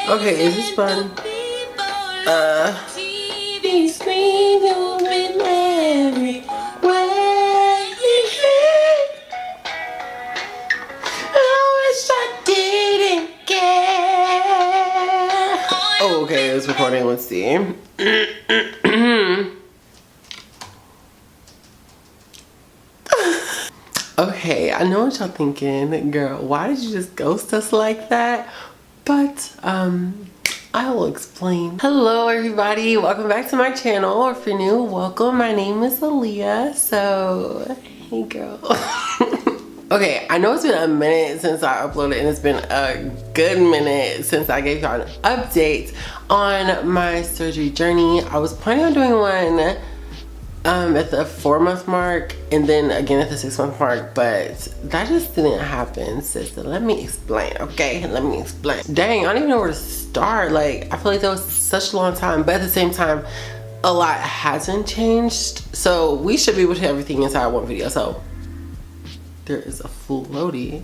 Okay, is this fun? Oh, okay, it's recording. Let's see. Okay, I know what y'all thinking, girl. Why did you just ghost us like that? But I will explain. Hello everybody, welcome back to my channel. If you're new, welcome. My name is Aaliyah. So hey girl. Okay, I know it's been a minute since I uploaded, and it's been a good minute since I gave y'all an update on my surgery journey. I was planning on doing one at the 4-month mark and then again at the 6-month mark, but that just didn't happen, sister. Let me explain, okay? Let me explain. Dang, I don't even know where to start. Like, I feel like that was such a long time, but at the same time, a lot hasn't changed. So we should be able to have everything inside one video. So there is a full loadie.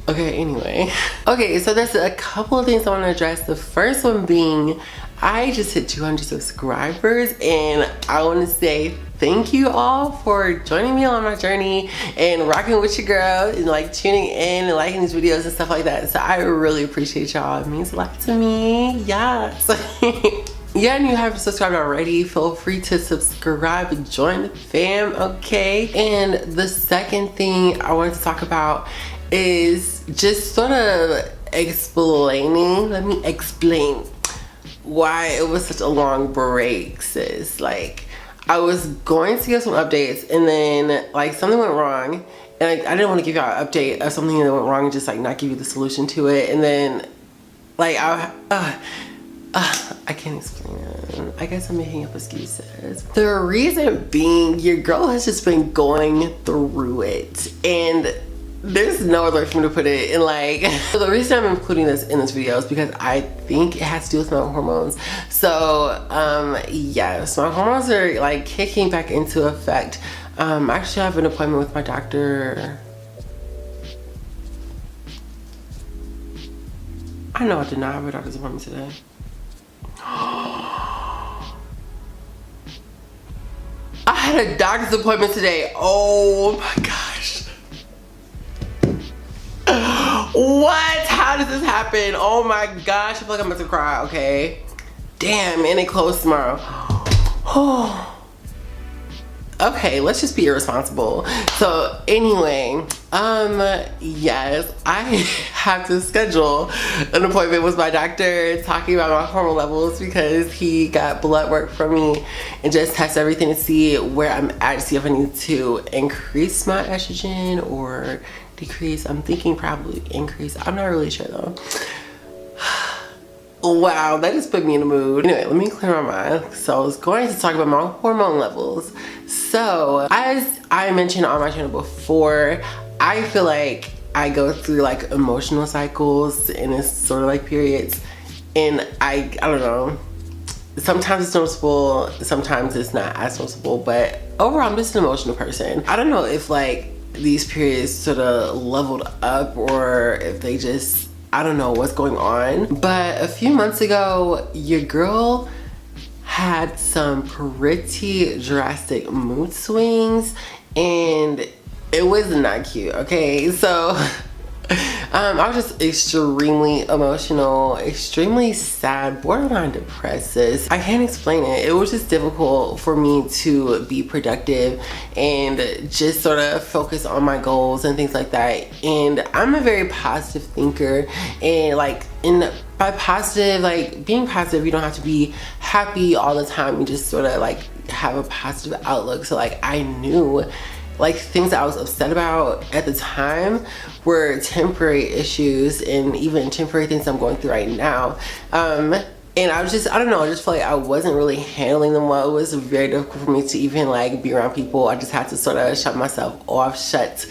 Okay, anyway. Okay, so there's a couple of things I want to address. The first one being, I just hit 200 subscribers, and I want to say thank you all for joining me on my journey and rocking with your girl and like tuning in and liking these videos and stuff like that. So I really appreciate y'all. It means a lot to me. Yes. Yeah, and you haven't subscribed already, feel free to subscribe and join the fam, okay? And the second thing I wanted to talk about is just sort of explaining, let me explain why it was such a long break, sis. Like, I was going to give some updates, and then like something went wrong, and I didn't want to give y'all an update of something that went wrong and just like not give you the solution to it. And then like I can't explain it. I guess I'm making up excuses. The reason being, your girl has just been going through it, and there's no other way for me to put it. And like, so the reason I'm including this in this video is because I think it has to do with my hormones. So yes, my hormones are like kicking back into effect. Actually, I have an appointment with my doctor. I know I did not have a doctor's appointment today. I had a doctor's appointment today. Oh my gosh. What? How does this happen? Oh my gosh, I feel like I'm about to cry, okay? Damn, and it closed tomorrow. Oh. Okay, let's just be irresponsible. So anyway, yes, I have to schedule an appointment with my doctor talking about my hormone levels, because he got blood work from me and just test everything to see where I'm at, to see if I need to increase my estrogen or decrease. I'm thinking probably increase. I'm not really sure though. Wow, that just put me in the mood. Anyway, let me clear my mind. So I was going to talk about my hormone levels. So as I mentioned on my channel before, I feel like I go through like emotional cycles, and it's sort of like periods, and I don't know, sometimes it's noticeable, sometimes it's not as noticeable, but overall I'm just an emotional person. I don't know if like these periods sort of leveled up, or if they just, I don't know what's going on. But a few months ago, your girl had some pretty drastic mood swings, and it was not cute, okay? So I was just extremely emotional, extremely sad, borderline depressed. I can't explain it. It was just difficult for me to be productive and just sort of focus on my goals and things like that. And I'm a very positive thinker, and like by positive, like being positive, you don't have to be happy all the time. You just sort of like have a positive outlook. So like I knew like things that I was upset about at the time were temporary issues, and even temporary things I'm going through right now. And I was just, I don't know, I just felt like I wasn't really handling them well. It was very difficult for me to even like be around people. I just had to sort of shut myself off, shut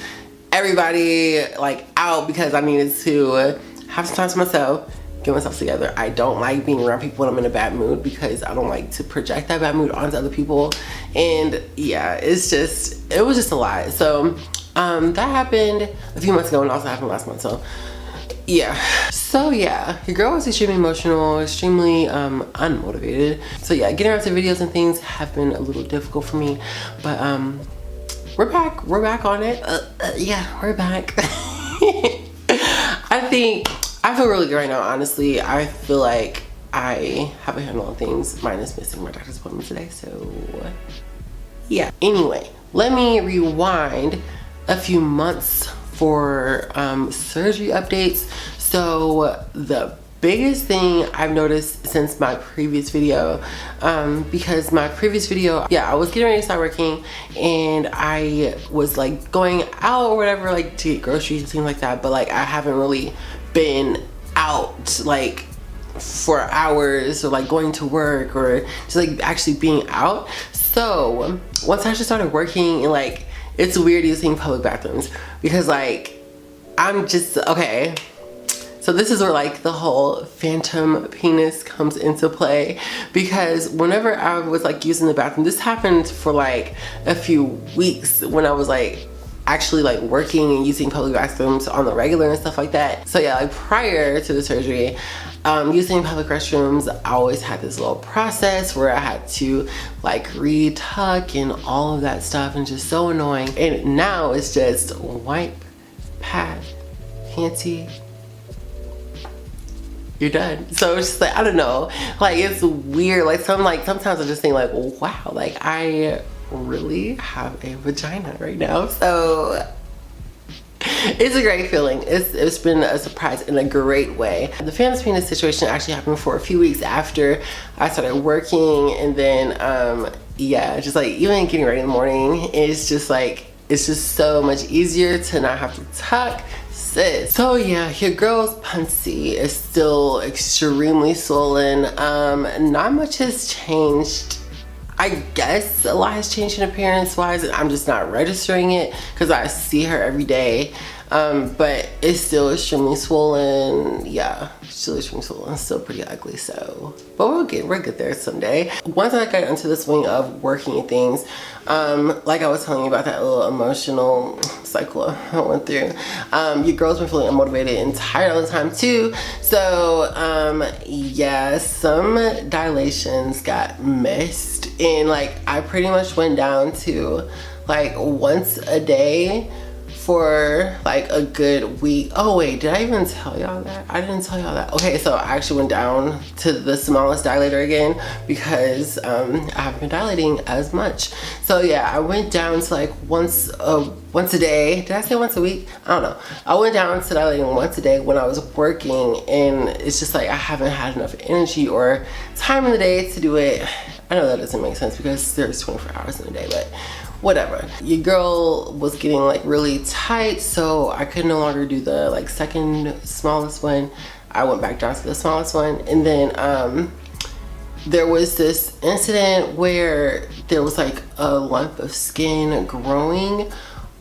everybody like out, because I needed to have some time to myself, get myself together. I don't like being around people when I'm in a bad mood, because I don't like to project that bad mood onto other people. And yeah, it's just, it was just a lot. So that happened a few months ago, and also happened last month. So yeah. So yeah, your girl was extremely emotional, extremely unmotivated. So yeah, getting around to videos and things have been a little difficult for me, but we're back on it. Yeah, we're back. I feel really good right now, honestly. I feel like I have a handle on things, minus missing my doctor's appointment today, so yeah. Anyway, let me rewind a few months for surgery updates. So the biggest thing I've noticed since my previous video, because my previous video, yeah, I was getting ready to start working and I was like going out or whatever, like to get groceries and things like that, but like I haven't really been out like for hours or like going to work or just like actually being out. So once I just started working, and like it's weird using public bathrooms because like I'm just okay. So this is where like the whole phantom penis comes into play, because whenever I was like using the bathroom, this happened for like a few weeks when I was like actually like working and using public bathrooms on the regular and stuff like that. So yeah, like prior to the surgery, using public restrooms, I always had this little process where I had to like re-tuck and all of that stuff, and just so annoying. And now it's just wipe, pad, panty, you're done. So it's just like, I don't know, like it's weird. Like sometimes I just think like, wow, like I really have a vagina right now. So it's a great feeling. It's been a surprise in a great way. The phantom penis situation actually happened for a few weeks after I started working, and then yeah, just like even getting ready in the morning, it's just like, it's just so much easier to not have to tuck. So yeah, your girl's Pudsey is still extremely swollen. Not much has changed. I guess a lot has changed in appearance wise, and I'm just not registering it because I see her every day. But it's still extremely swollen. Yeah, still extremely swollen, still pretty ugly. So, but we're good there someday. Once I got into the swing of working and things, like I was telling you about that little emotional cycle I went through, your girl's been feeling unmotivated and tired all the time too. So yeah, some dilations got missed, and like I pretty much went down to like once a day for like a good week. Oh wait, did I even tell y'all that? I didn't tell y'all that. Okay, so I actually went down to the smallest dilator again because I haven't been dilating as much. So yeah, I went down to like once a day. Did I say once a week? I don't know. I went down to dilating once a day when I was working, and it's just like I haven't had enough energy or time in the day to do it. I know that doesn't make sense because there's 24 hours in a day, but whatever. Your girl was getting like really tight, so I could no longer do the like second smallest one. I went back down to the smallest one, and then there was this incident where there was like a lump of skin growing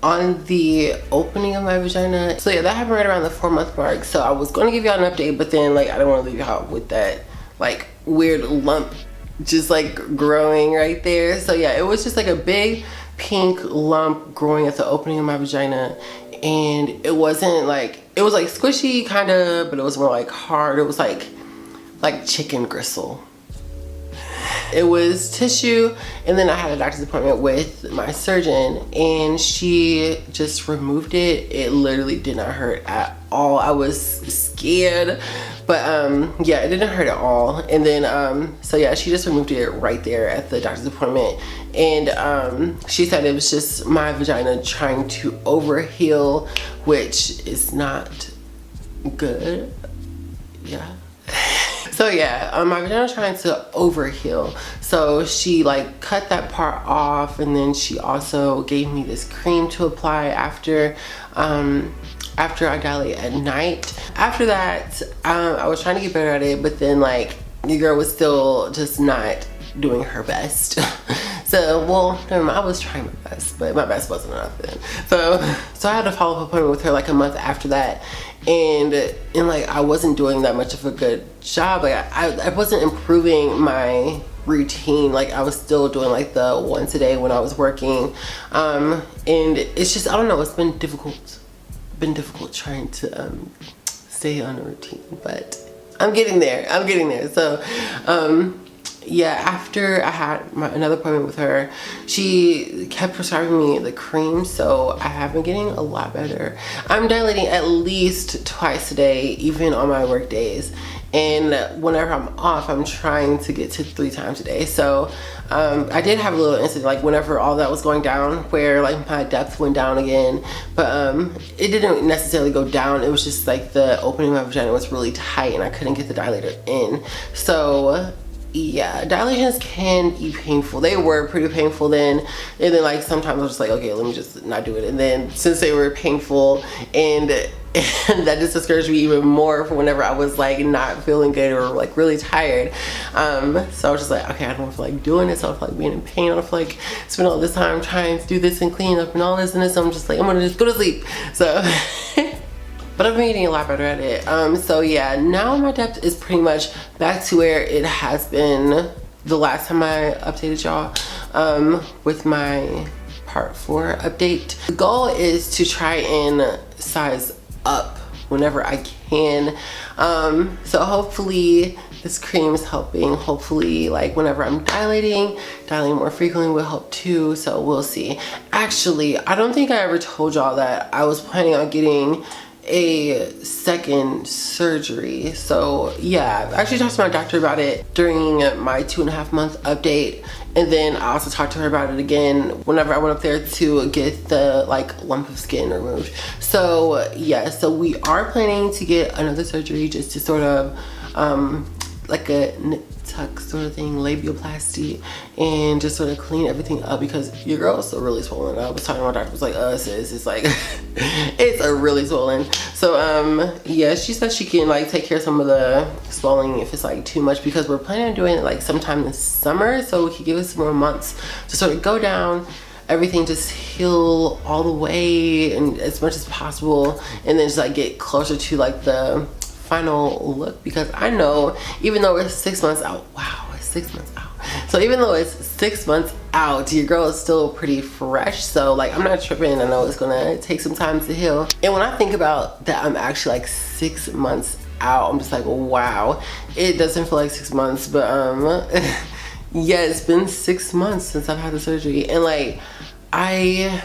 on the opening of my vagina. So yeah, that happened right around the 4-month mark. So I was going to give y'all an update, but then like I don't want to leave y'all with that like weird lump just like growing right there. So yeah, it was just like a big pink lump growing at the opening of my vagina, and it wasn't like, it was like squishy kind of, but it was more like hard. It was like chicken gristle. It was tissue, and then I had a doctor's appointment with my surgeon, and she just removed it. It literally did not hurt at all. I was scared, but yeah, it didn't hurt at all. And then so yeah, she just removed it right there at the doctor's appointment, and she said it was just my vagina trying to overheal, which is not good. Yeah. So yeah, my vagina was trying to overheal. So she like cut that part off, and then she also gave me this cream to apply after I dilate at night. After that, I was trying to get better at it, but then like your girl was still just not doing her best. So, well, never mind, I was trying my best, but my best wasn't enough then. So I had a follow-up appointment with her like a month after that, and like I wasn't doing that much of a good job. Like I wasn't improving my routine. Like I was still doing like the once a day when I was working, and it's just, I don't know, it's been difficult trying to stay on a routine, but I'm getting there. So yeah, after I had another appointment with her, she kept prescribing me the cream, so I have been getting a lot better. I'm dilating at least twice a day, even on my work days. And whenever I'm off, I'm trying to get to 3 times a day. So I did have a little incident, like whenever all that was going down, where like my depth went down again, but it didn't necessarily go down. It was just like the opening of my vagina was really tight and I couldn't get the dilator in. So yeah, dilations can be painful. They were pretty painful then, and then like sometimes I was just like, okay, let me just not do it. And then since they were painful, and that just discouraged me even more for whenever I was like not feeling good or like really tired. So I was just like, okay, I don't feel like doing this. I don't feel like being in pain. I don't feel like spending all this time trying to do this and clean up and all this and this. So I'm just like, I'm gonna just go to sleep. So but I've been getting a lot better at it. So yeah, now my depth is pretty much back to where it has been the last time I updated y'all with my part 4 update. The goal is to try and size up whenever I can. So hopefully this cream is helping. Hopefully like whenever I'm dilating more frequently will help too. So we'll see. Actually, I don't think I ever told y'all that I was planning on getting a second surgery. So yeah, I actually talked to my doctor about it during my 2.5 month update, and then I also talked to her about it again whenever I went up there to get the like lump of skin removed. So yeah, so we are planning to get another surgery just to sort of like a nip tuck sort of thing, labioplasty, and just sort of clean everything up because your girl is still really swollen. I was talking to my doctor, was like, sis, it's like it's a really swollen. So yeah, she said she can like take care of some of the swelling if it's like too much, because we're planning on doing it like sometime this summer, so we can give us some more months to sort of go down, everything just heal all the way and as much as possible, and then just like get closer to like the final look. Because I know even though we're 6 months out, wow, it's 6 months out, so even though it's 6 months out, your girl is still pretty fresh. So like I'm not tripping. I know it's gonna take some time to heal, and when I think about that I'm actually like 6 months out, I'm just like, wow, it doesn't feel like 6 months, but yeah, it's been 6 months since I've had the surgery, and like I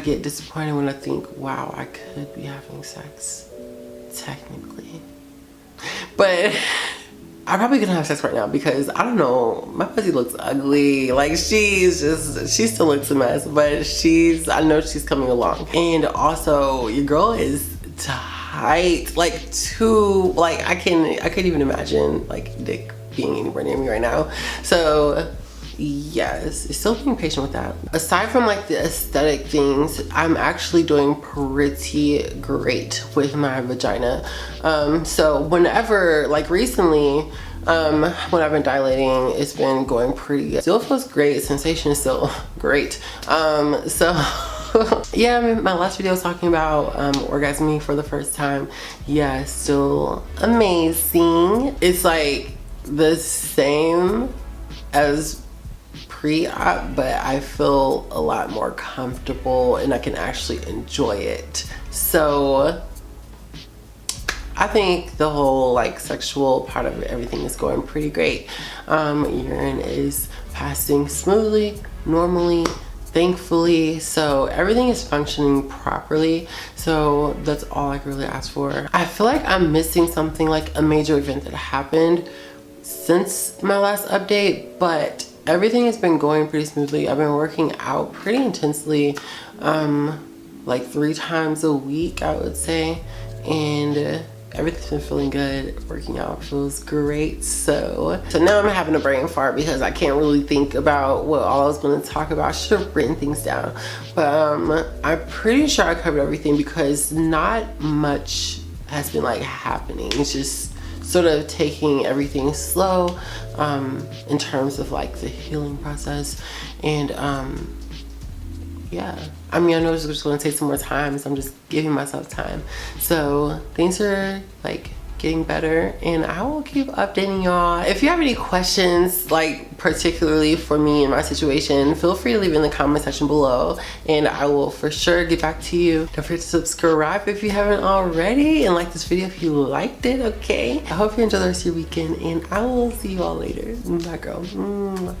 get disappointed when I think, wow, I could be having sex technically, but I probably couldn't have sex right now because I don't know, my pussy looks ugly. Like she still looks a mess, but I know she's coming along. And also your girl is tight, like too, like I couldn't even imagine like dick being anywhere near me right now. So yes, still being patient with that. Aside from like the aesthetic things, I'm actually doing pretty great with my vagina. So whenever, like recently, when I've been dilating, it's been going pretty good. Still feels great, sensation is still great. So yeah, my last video was talking about orgasming for the first time. Yeah, still amazing. It's like the same as pre-op, but I feel a lot more comfortable and I can actually enjoy it. So I think the whole like sexual part of everything is going pretty great. Urine is passing smoothly, normally, thankfully, so everything is functioning properly. So that's all I can really ask for. I feel like I'm missing something, like a major event that happened since my last update, but everything has been going pretty smoothly. I've been working out pretty intensely, like 3 times a week, I would say, and everything's been feeling good. Working out feels great. So now I'm having a brain fart because I can't really think about what all I was going to talk about. I should have written things down, but I'm pretty sure I covered everything because not much has been like happening. It's just sort of taking everything slow in terms of like the healing process. And yeah, I mean, I know it's just going to take some more time, so I'm just giving myself time. So things are like getting better, and I will keep updating y'all. If you have any questions, like particularly for me in my situation, feel free to leave in the comment section below, and I will for sure get back to you. Don't forget to subscribe if you haven't already, and like this video if you liked it, okay? I hope you enjoy the rest of your weekend, and I will see you all later. Bye, girl.